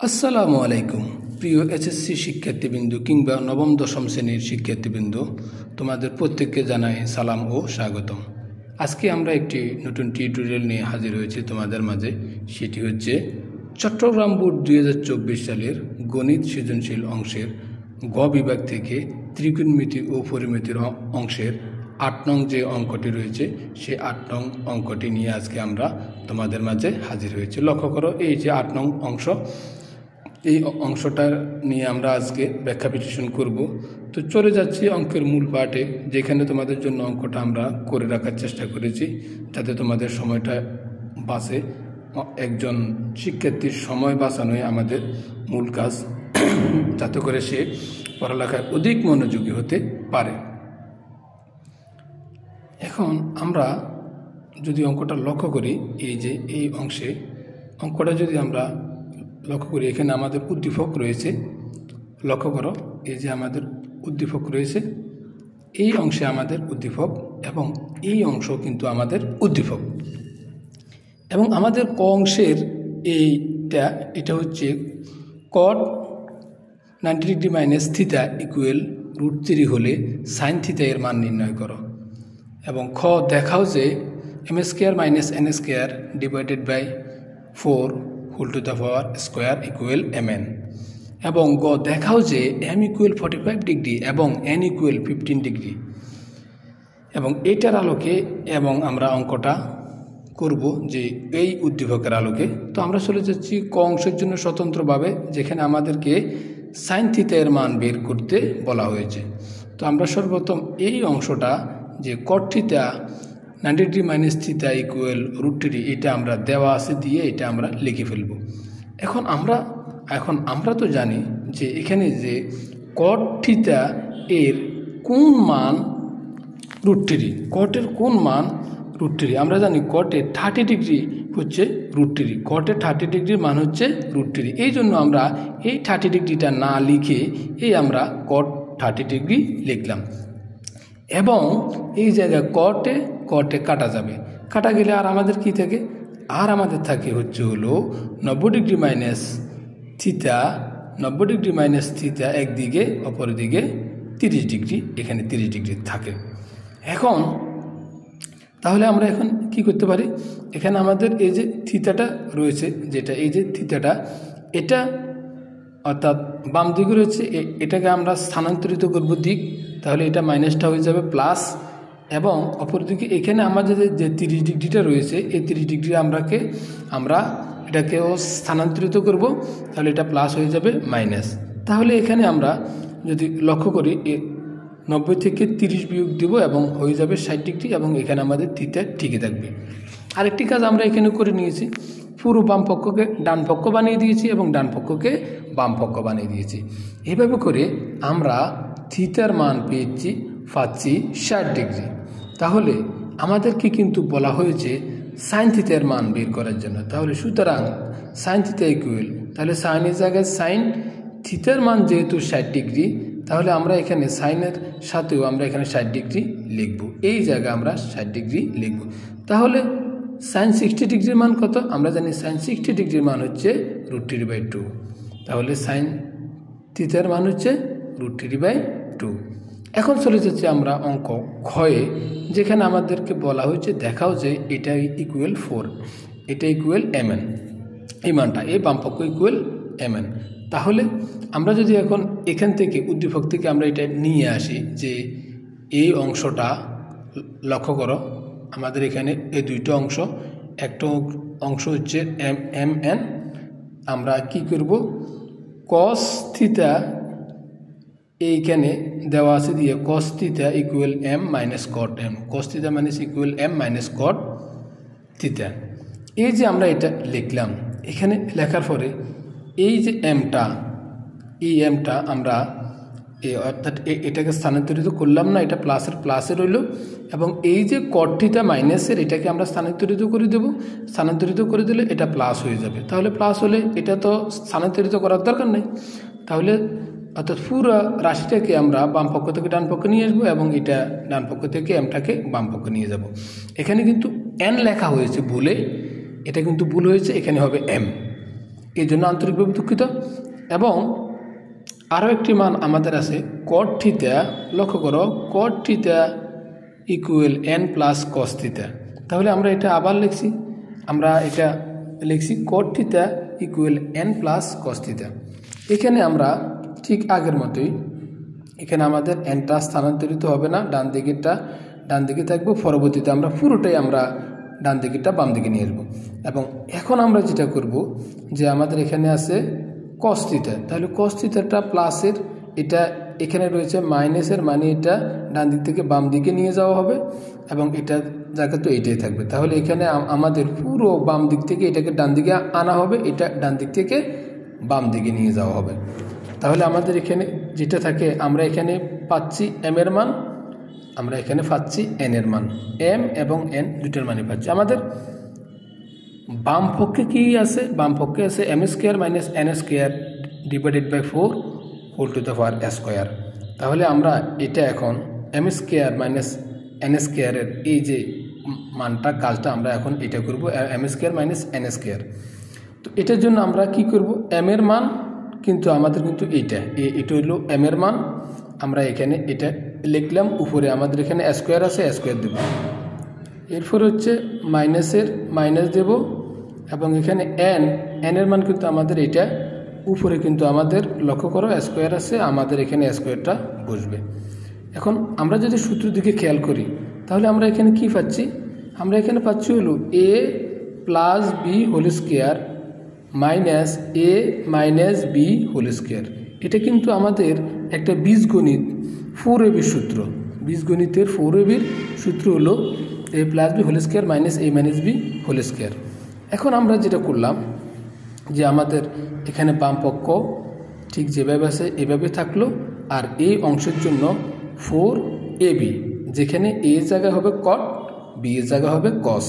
আসসালামু আলাইকুম প্রিয় এসএসসি শিক্ষার্থীবৃন্দ কিংবা নবম দশম শ্রেণীর শিক্ষার্থীবৃন্দ, তোমাদের প্রত্যেককে জানাই সালাম ও স্বাগতম। আজকে আমরা একটি নতুন টিউটোরিয়াল নিয়ে হাজির হয়েছি তোমাদের মাঝে। সেটি হচ্ছে চট্টগ্রাম বোর্ড 2024 সালের গণিত সৃজনশীল অংশের গ বিভাগ থেকে ত্রিকোণমিতি ও পরিমিতির অংশের 8 নং যে অঙ্কটি রয়েছে সেই 8 নং অঙ্কটি নিয়ে আজকে আমরা তোমাদের মাঝে হাজির হয়েছি। লক্ষ্য করো, এই যে 8 নং অংশ, এই অংশটা নিয়ে আমরা আজকে ব্যাখ্যা বিশ্লেষণ করব। তো চলে যাচ্ছি অঙ্কের মূল পার্টে, যেখানে তোমাদের জন্য অঙ্কটা আমরা করে রাখার চেষ্টা করেছি যাতে তোমাদের সময়টা বাঁচে। একজন শিক্ষার্থীর সময় বাঁচানোই আমাদের মূল কাজ, যাতে করে সে পড়ালেখায় অধিক মনোযোগী হতে পারে। এখন আমরা যদি অঙ্কটা লক্ষ্য করি, এই যে এই অংশে অঙ্কটা যদি আমরা লক্ষ্য করি, এখানে আমাদের উদ্দীপক রয়েছে। লক্ষ্য করো, এই যে আমাদের উদ্দীপক রয়েছে, এই অংশে আমাদের উদ্দীপক এবং এই অংশ কিন্তু আমাদের উদ্দীপক। এবং আমাদের ক অংশের এটা হচ্ছে cot 90 degree minus theta equal √3 হলে সাইন থিটা এর মান নির্ণয় করো। এবং খ দেখাও যে m² minus n² divided by 4 whole to the power square equal mn। এবং গ দেখাও যে m ইকুয়াল 45 ডিগ্রি এবং n ইকুয়াল 15 ডিগ্রি। এবং এটার আলোকে এবং আমরা অঙ্কটা করব যে এই উদ্দীপকের আলোকে। তো আমরা চলে যাচ্ছি ক অংশের জন্য স্বতন্ত্রভাবে, যেখানে আমাদেরকে সাইন থিটা এর মান বের করতে বলা হয়েছে। তো আমরা সর্বপ্রথম এই অংশটা যে cot theta 90 degree minus theta equal √3, এটা আমরা দেওয়া আছে দিয়ে এটা আমরা লিখে ফেলব। এখন আমরা তো জানি যে এখানে যে cot থিটা এর কোন মান √3, কটের কোন মান √3। আমরা জানি কটে 30 ডিগ্রি হচ্ছে √3, কটে 30 ডিগ্রির মান হচ্ছে √3। এই জন্য আমরা এই 30 ডিগ্রিটা না লিখে এই আমরা cot 30 ডিগ্রি লিখলাম। এবং এই জায়গায় কটে কাটা যাবে, কাটা গেলে আর আমাদের কি থাকে, আর আমাদের থাকে হচ্ছে হলো 90 degree minus theta. 90 degree minus theta একদিকে, অপর দিকে 30 ডিগ্রি, এখানে 30 ডিগ্রি থাকে। এখন তাহলে আমরা এখন কি করতে পারি, এখানে আমাদের এই যে থিটাটা রয়েছে, যেটা এই যে থিটাটা, এটা অর্থাৎ বাম দিকে রয়েছে, এটাকে আমরা স্থানান্তরিত করব দিক, তাহলে এটা মাইনাসটা হয়ে যাবে প্লাস। এবং অপরদিকে এখানে আমাদের যে 30 ডিগ্রিটা রয়েছে, এই 30 ডিগ্রি আমরা এটাকেও স্থানান্তরিত করব, তাহলে এটা প্লাস হয়ে যাবে মাইনাস। তাহলে এখানে আমরা যদি লক্ষ্য করি, 90 থেকে 30 বিয়োগ দেব এবং হয়ে যাবে 60 ডিগ্রি, এবং এখানে আমাদের থিটা ঠিকই থাকবে। আরেকটি কাজ আমরা এখানে করে নিয়েছি, পুরো বাম পক্ষকে ডান পক্ষ বানিয়ে দিয়েছি এবং ডান পক্ষকে বাম পক্ষ বানিয়ে দিয়েছি। এইভাবে করে আমরা থিটার মান পাচ্ছি 60 ডিগ্রি। তাহলে আমাদেরকে কিন্তু বলা হয়েছে সাইন থিটার মান বের করার জন্য। তাহলে সুতরাং সাইন থিটা ইকুয়াল, তাহলে সাইনের জায়গায় সাইন থিটার মান যেহেতু 60 ডিগ্রি, তাহলে আমরা এখানে সাইনের সাথেও আমরা এখানে 60 ডিগ্রি লিখব, এই জায়গায় আমরা 60 ডিগ্রি লিখব। তাহলে সাইন 60 ডিগ্রির মান কত, আমরা জানি সাইন 60 ডিগ্রির মান হচ্ছে √3/2। তাহলে সাইন থিটার মান হচ্ছে √3/2। এখন চলে যাচ্ছি আমরা অঙ্ক ক্ষয়ে, যেখানে আমাদেরকে বলা হয়েছে দেখাও যে এটা ইকুয়াল 4, এটা ইকুয়াল mn, এই মানটা এই বামপক্ষ ইকুয়াল mn। তাহলে আমরা যদি এখন এখান থেকে উদ্দীপক থেকে আমরা এটা নিয়ে আসি, যে এই অংশটা লক্ষ্য করো, আমাদের এখানে এই দুইটা অংশ, একটা অংশ হচ্ছে mn, আমরা কি করব, cos থিটা এইখানে দেওয়া আছে দিয়ে cos theta equal m minus cot m, cos theta minus equal m minus cot theta. এই যে আমরা এটা লিখলাম, এখানে লেখার পরে এই যে এই এমটা আমরা অর্থাৎ এটাকে স্থানান্তরিত করলাম না, এটা প্লাসে রইল। এবং এই যে cot থিটা মাইনাসের, এটাকে আমরা স্থানান্তরিত করে দেব, স্থানান্তরিত করে দিলে এটা প্লাস হয়ে যাবে। তাহলে প্লাস হলে এটা তো স্থানান্তরিত করার দরকার নেই, তাহলে অর্থাৎ পুরো রাশিটাকে আমরা বাম পক্ষ থেকে ডান পক্ষে নিয়ে আসবো এবং এটা ডান পক্ষ থেকে এমটাকে বাম পক্ষে নিয়ে যাব। এখানে কিন্তু n লেখা হয়েছে ভুলে, এটা কিন্তু ভুল হয়েছে, এখানে হবে m। এই জন্য আন্তরিকভাবে দুঃখিত। এবং আরও একটি মান আমাদের আছে কট থিটা। লক্ষ্য করো, কট theta equal n plus cos theta. তাহলে আমরা এটা আবার লিখছি, আমরা এটা লিখছি কট theta equal n plus cos theta. এখানে আমরা ঠিক আগের মতোই, এখানে আমাদের nটা স্থানান্তরিত হবে না, ডান দিকেরটা ডান দিকে থাকবে। পরবর্তীতে আমরা পুরোটাই আমরা ডান দিকেরটা বাম দিকে নিয়ে আসবো। এবং এখন আমরা যেটা করব যে আমাদের এখানে আছে কস থিটা, তাহলে কস থিটাটা প্লাসের, এটা এখানে রয়েছে মাইনাসের, মানে এটা ডান দিক থেকে বাম দিকে নিয়ে যাওয়া হবে এবং এটা জায়গা তো এইটাই থাকবে। তাহলে এখানে আমাদের পুরো বাম দিক থেকে এটাকে ডান দিকে আনা হবে, এটা ডান দিক থেকে বাম দিকে নিয়ে যাওয়া হবে। তাহলে আমাদের এখানে যেটা থাকে, আমরা এখানে পাচ্ছি m এর মান, আমরা এখানে পাচ্ছি n এর মান, m এবং n দুটোর মানে পাচ্ছি। আমাদের বাম পক্ষে কি আছে? বাম পক্ষে আছে m square minus n square divided by 4 whole to the power square. তাহলে আমরা এটা এখন m স্কোয়ার মাইনাস n স্কোয়ারের এই যে মানটা, কাজটা আমরা এখন এটা করব m square minus n square. তো এটার জন্য আমরা কি করব, m এর মান কিন্তু আমাদের কিন্তু এটা হলো m এর মান, আমরা এখানে এটা লিখলাম, উপরে আমাদের এখানে স্কোয়ার আছে, স্কোয়ার দেব। এরপর হচ্ছে মাইনাসের মাইনাস দেব এবং এখানে n এর মান কিন্তু আমাদের এটা উপরে কিন্তু আমাদের লক্ষ্য করো স্কোয়ার আছে, আমাদের এখানে স্কোয়ারটা বসবে। এখন আমরা যদি সূত্র দিকে খেয়াল করি তাহলে আমরা এখানে কি পাচ্ছি, আমরা এখানে পাচ্ছি হলো a plus b whole square minus a minus b whole square. এটা কিন্তু আমাদের একটা বীজগণিত 4ab সূত্র, বীজগণিতের 4ab সূত্র হলো a plus b whole square minus a minus b whole square. এখন আমরা যেটা করলাম যে আমাদের এখানে বাম পক্ষ ঠিক যেভাবে আছে এভাবে থাকলো, আর এই অংশের জন্য 4ab, যেখানে a এর জায়গা হবে কট, b এর জায়গা হবে কস।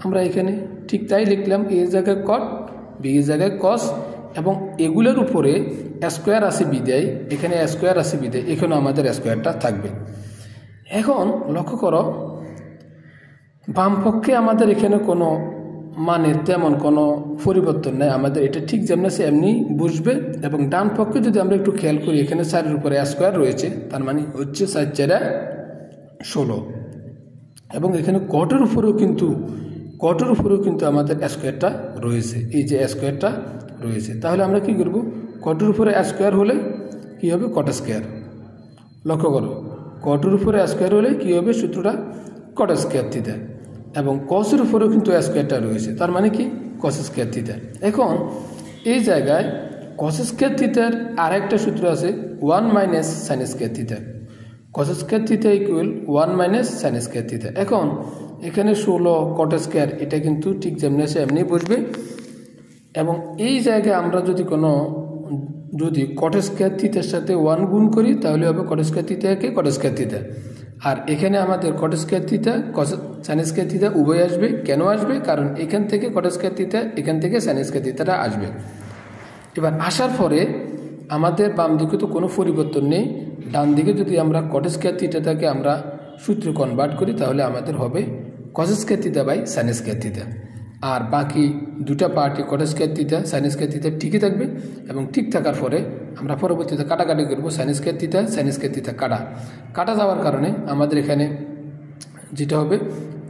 আমরা এখানে ঠিক তাই লিখলাম, a এর জায়গায় কট, b এর জায়গায় কস, এবং এগুলোর উপরে স্কোয়ার আছে বিদায়, এখানে স্কোয়ার আছে বিদায়, এখানে আমাদের স্কোয়ারটা থাকবে। এখন লক্ষ্য করো, বাম পক্ষে আমাদের এখানে কোনো মানের তেমন কোনো পরিবর্তন নেই, আমাদের এটা ঠিক যেমন আছে এমনি বসবে। এবং ডান পক্ষে যদি আমরা একটু খেয়াল করি, এখানে 4-এর উপরে স্কোয়ার রয়েছে, তার মানে হচ্ছে 4-4 16, এবং এখানে কটের উপরেও কিন্তু আমাদের স্কোয়ারটা রয়েছে, এই যে স্কোয়ারটা রয়েছে। তাহলে আমরা কি করব, কটের উপরে স্কোয়ার হলে কি হবে, কট স্কোয়ার। লক্ষ্য করো, কটের উপরে স্কোয়ার হলে কি হবে, সূত্রটা কট স্কোয়ার থিটা, এবং কসের উপরেও কিন্তু স্কোয়ারটা রয়েছে, তার মানে কি কস স্কোয়ার থিটা। এখন এই জায়গায় কস স্কোয়ার থিটার আরেকটা সূত্র আছে 1 মাইনাস সাইন স্কোয়ার থিটা, কস square theta equal 1 minus sine square theta. এখন এখানে 16 কট স্কোয়ার, এটা কিন্তু ঠিক যেমনি আছে এমনি বসবে। এবং এই জায়গায় আমরা যদি কট স্কোয়ার থিটার সাথে 1 গুণ করি তাহলে হবে কট স্কোয়ার থিটাকে কট স্কোয়ার থিটা, আর এখানে আমাদের cot square theta sine square theta উভয় আসবে। কেন আসবে, কারণ এখান থেকে কট স্কোয়ার থিটা, এখান থেকে সাইন স্কোয়ার থিটাটা আসবে। এবার আসার পরে আমাদের বাম দিকে তো কোনো পরিবর্তন নেই, ডান দিকে যদি আমরা কট স্কোয়ার থিটাটাকে আমরা সূত্র কনভার্ট করি তাহলে আমাদের হবে cos square theta by sine square theta, আর বাকি দুটা পার্টই cot square theta sine square theta ঠিকই থাকবে। এবং ঠিক থাকার পরে আমরা পরবর্তীতে কাটাকাটি করবো, সাইন স্কোয়ার থিটা কাটা যাওয়ার কারণে আমাদের এখানে যেটা হবে,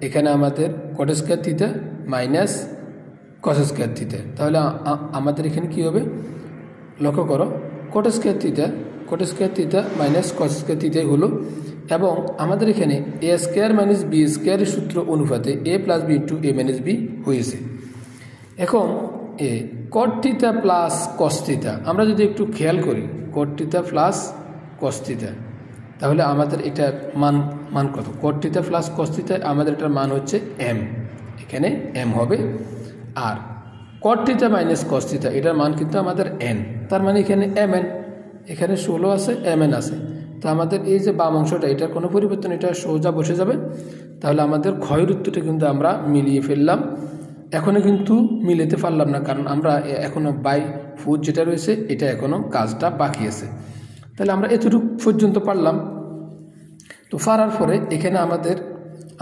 এখানে আমাদের cot square theta minus cos square theta. তাহলে আমাদের এখানে কি হবে, লক্ষ্য করো, cot square theta minus cos square থিটাই হলো। এবং আমাদের এখানে এ স্কোয়ার মাইনাস বি স্কোয়ারের সূত্র অনুপাতে A plus B into A minus B হয়েছে। এখন cot theta plus cos theta আমরা যদি একটু খেয়াল করি, cot theta plus cos theta, তাহলে আমাদের এটা মান কত, cot theta plus cos theta আমাদের এটার মান হচ্ছে m, এখানে m হবে। আর cot theta minus cos theta এটার মান কিন্তু আমাদের n, তার মানে এখানে mn, এখানে 16 আছে, mn আছে। তো আমাদের এই যে বাম অংশটা, এটার কোনো পরিবর্তন, এটা সোজা বসে যাবে। তাহলে আমাদের ক্ষয়ের উত্তরটা কিন্তু আমরা মিলিয়ে ফেললাম। এখনও কিন্তু মিলাতে পারলাম না, কারণ আমরা এখনও বাই 4 যেটা রয়েছে এটা এখনও কাজটা বাকি আছে। তাহলে আমরা এতটুকু পর্যন্ত পারলাম। তো পারার পরে এখানে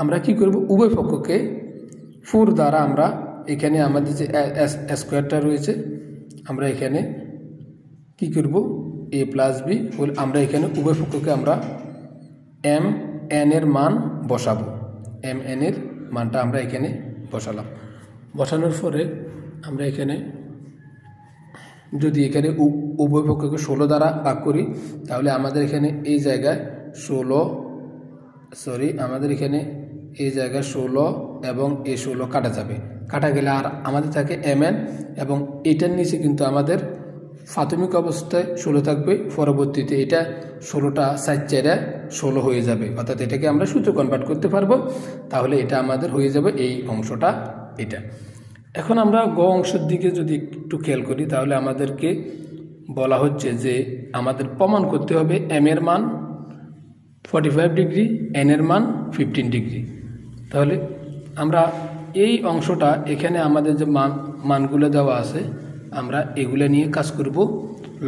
আমরা কি করব, উভয় পক্ষকে 4 দ্বারা আমরা এখানে আমাদের যে স্কোয়ারটা রয়েছে আমরা এখানে কি করব, a প্লাস বি হলে আমরা এখানে উভয় পক্ষকে আমরা এম এন এর মান বসাবো। এম এন এর মানটা আমরা এখানে বসালাম। বসানোর পরে আমরা এখানে যদি এখানে উভয় পক্ষকে 16 দ্বারা ভাগ করি, তাহলে আমাদের এখানে এই জায়গায় 16 আমাদের এখানে এই জায়গায় 16 এবং এই 16 কাটা যাবে। কাটা গেলে আর আমাদের থাকে এম এন, এবং এটার নিচে কিন্তু আমাদের প্রাথমিক অবস্থায় 16 থাকবে, পরবর্তীতে এটা 16টা 4 হয়ে যাবে, অর্থাৎ এটাকে আমরা সূত্র কনভার্ট করতে পারবো। তাহলে এটা আমাদের হয়ে যাবে এই অংশটা এটা। এখন আমরা গ অংশের দিকে যদি একটু খেয়াল করি, তাহলে আমাদেরকে বলা হচ্ছে যে আমাদের প্রমাণ করতে হবে এম এর মান 45 ডিগ্রি, এন এর মান 15 ডিগ্রি। তাহলে আমরা এই অংশটা এখানে আমাদের যে মানগুলো দেওয়া আছে, আমরা এগুলো নিয়ে কাজ করব।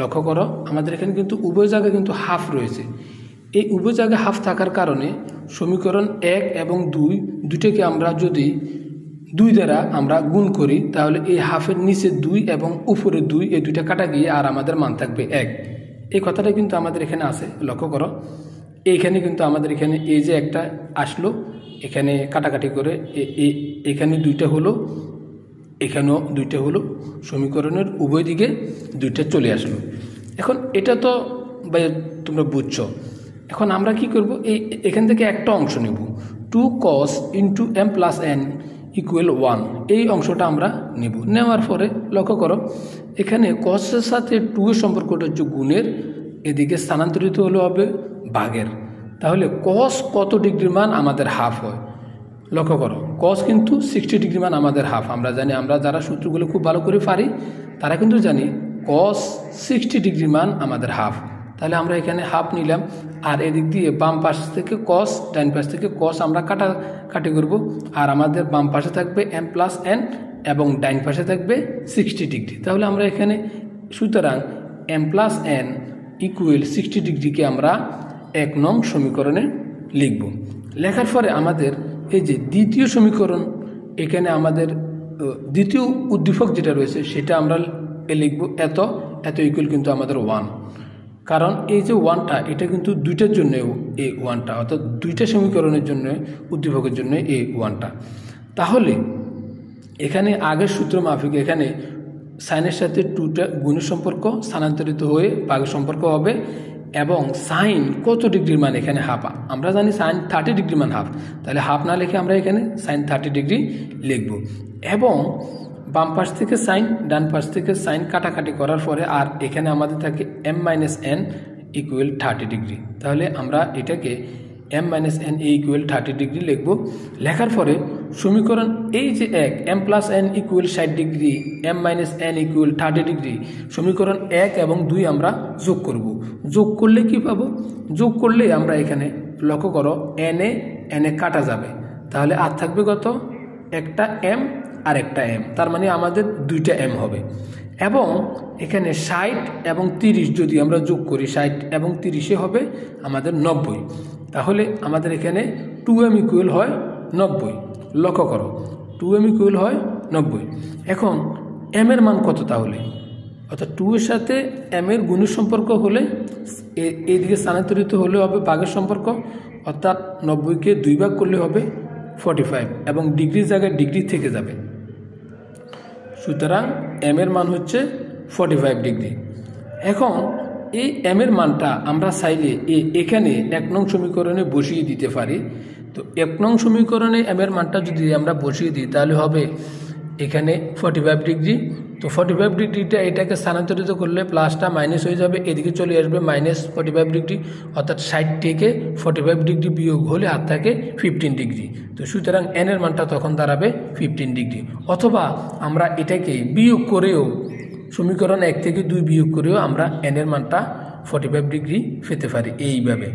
লক্ষ্য করো, আমাদের এখানে কিন্তু উভয় জায়গায় কিন্তু হাফ রয়েছে। এই উভয় জায়গায় হাফ থাকার কারণে সমীকরণ 1 এবং 2 দুটোকে আমরা যদি 2 দ্বারা আমরা গুণ করি, তাহলে এই হাফের নিচে 2 এবং উপরে 2 এই দুইটা কাটা গিয়ে আর আমাদের মান থাকবে 1। এই কথাটা কিন্তু আমাদের এখানে আছে। লক্ষ্য করো, এইখানে কিন্তু আমাদের এখানে এই যে একটা আসলো, এখানে কাটাকাটি করে এখানে 2টা হলো, এখানেও 2টা হলো, সমীকরণের উভয় দিকে 2টা চলে আসলো। এখন এটা তো ভাই তোমরা বুঝছো। এখন আমরা কি করব, এখান থেকে একটা অংশ নেব, 2 cos into m plus n equal 1। এই অংশটা আমরা নেব। নেওয়ার পরে লক্ষ্য করো, এখানে cosের সাথে 2 এর সম্পর্কটা হচ্ছে গুণের, এদিকে স্থানান্তরিত হলে হবে ভাগের। তাহলে cos কত ডিগ্রির মান আমাদের হাফ হয়। লক্ষ্য করো, cos কিন্তু 60 ডিগ্রি মান আমাদের হাফ। আমরা জানি, আমরা যারা সূত্রগুলো খুব ভালো করে পারি তারা কিন্তু জানি cos 60 ডিগ্রি মান আমাদের হাফ। তাহলে আমরা এখানে হাফ নিলাম, আর এদিক দিয়ে বাম পাশ থেকে cos, ডান পাশ থেকে cos আমরা কাটাকাটি করব, আর আমাদের বাম পাশে থাকবে m প্লাস n এবং ডান পাশে থাকবে 60 ডিগ্রি। তাহলে আমরা এখানে সুতরাং m প্লাস n ইকুয়াল 60 ডিগ্রিকে আমরা 1 নং সমীকরণে লিখব। লেখার পরে আমাদের এই যে দ্বিতীয় সমীকরণ, এখানে আমাদের দ্বিতীয় উদ্দীপক যেটা রয়েছে সেটা আমরা লিখব এত ইকুয়াল কিন্তু আমাদের 1। কারণ এই যে 1টা এটা কিন্তু দুইটার জন্য এই 1টা, অর্থাৎ দুইটা সমীকরণের জন্য উদ্দীপকের জন্য এই 1টা। তাহলে এখানে আগের সূত্র মাফিক এখানে সাইনের সাথে 2টা গুণের সম্পর্ক স্থানান্তরিত হয়ে ভাগের সম্পর্ক হবে, এবং সাইন কত ডিগ্রির মান এখানে হাফ। আমরা জানি সাইন 30 ডিগ্রি মান হাফ, তাহলে হাফ না লিখে আমরা এখানে সাইন 30 ডিগ্রি লিখব। এবং বাম পাশ থেকে সাইন, ডান পাশ থেকে সাইন কাটাকাটি করার পরে আর এখানে আমাদের থাকে m minus n equal 30 degree. তাহলে আমরা এটাকে m minus n equal 30 degree লিখব। লেখার পরে সমীকরণ এই যে 1 m plus n equal 60 degree, m minus n equal 30 degree, সমীকরণ 1 এবং 2 আমরা যোগ করব। যোগ করলে কি পাবো? যোগ করলে আমরা এখানে লক্ষ্য করো n এ কাটা যাবে, তাহলে আর থাকবে কত? একটা m আর একটা m, তার মানে আমাদের 2টা m হবে। এবং এখানে 60 এবং 30 যদি আমরা যোগ করি, 60 এবং 30 হবে আমাদের 90। তাহলে আমাদের এখানে 2m ইকুয়াল হয় 90। লক্ষ্য করো 2m ইকুয়াল হয় 90। এখন m এর মান কত? তাহলে অর্থাৎ 2 এর সাথে m এর গুণের সম্পর্ক হলে এইদিকে স্থানান্তরিত হলে হবে ভাগের সম্পর্ক, অর্থাৎ 90কে 2 ভাগ করলে হবে 45 এবং ডিগ্রির জায়গায় ডিগ্রি থেকে যাবে। সুতরাং m এর মান হচ্ছে 45 ডিগ্রি। এখন এই m এর মানটা আমরা চাইলে এখানে 1 নং সমীকরণে বসিয়ে দিতে পারি। তো 1 নং সমীকরণে m এর মানটা যদি আমরা বসিয়ে দিই তাহলে হবে এখানে 45 ডিগ্রি। তো 45 ডিগ্রিটা এটাকে স্থানান্তরিত করলে প্লাসটা মাইনাস হয়ে যাবে, এদিকে চলে আসবে মাইনাস 45 ডিগ্রি, অর্থাৎ 60 থেকে 45 ডিগ্রি বিয়োগ হলে আর থাকে 15 ডিগ্রি। তো সুতরাং n এর মানটা তখন দাঁড়াবে 15 ডিগ্রি। অথবা আমরা এটাকে বিয়োগ করেও সমীকরণ 1 থেকে 2 বিয়োগ করেও আমরা n এর মানটা 45 ডিগ্রি পেতে পারি এইভাবে।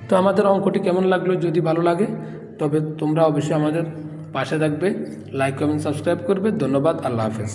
তো আমাদের অঙ্কটি কেমন লাগলো? যদি ভালো লাগে তবে তোমরা অবশ্যই আমাদের পাশে থাকবে, লাইক কমেন্ট সাবস্ক্রাইব করবে। ধন্যবাদ, আল্লাহ হাফেজ।